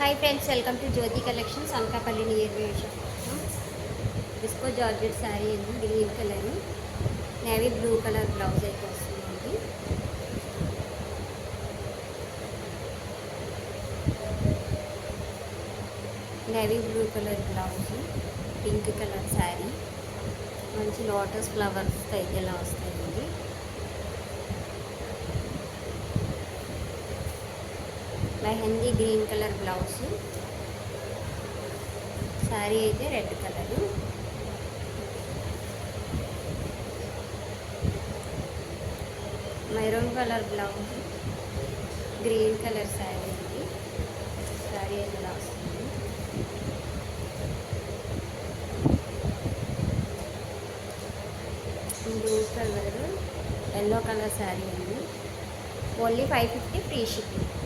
Hi friends, welcome to Jyoti collections, Anakapalli near shop. Disco georgette sari అండి, green colour, navy blue colour blouse అయితే వస్తుందండి. Navy blue colour blouse, pink colour sari, మంచి lotus flowers అయితే ఇలా వస్తాయండి. Mehndi green colour blouse, sari అయితే red colour, maroon colour blouse, green colour sari అండి. శారీ అయితే ఇలా వస్తుంది. Blue colour, yellow colour sari అండి. Only 550 free shipping.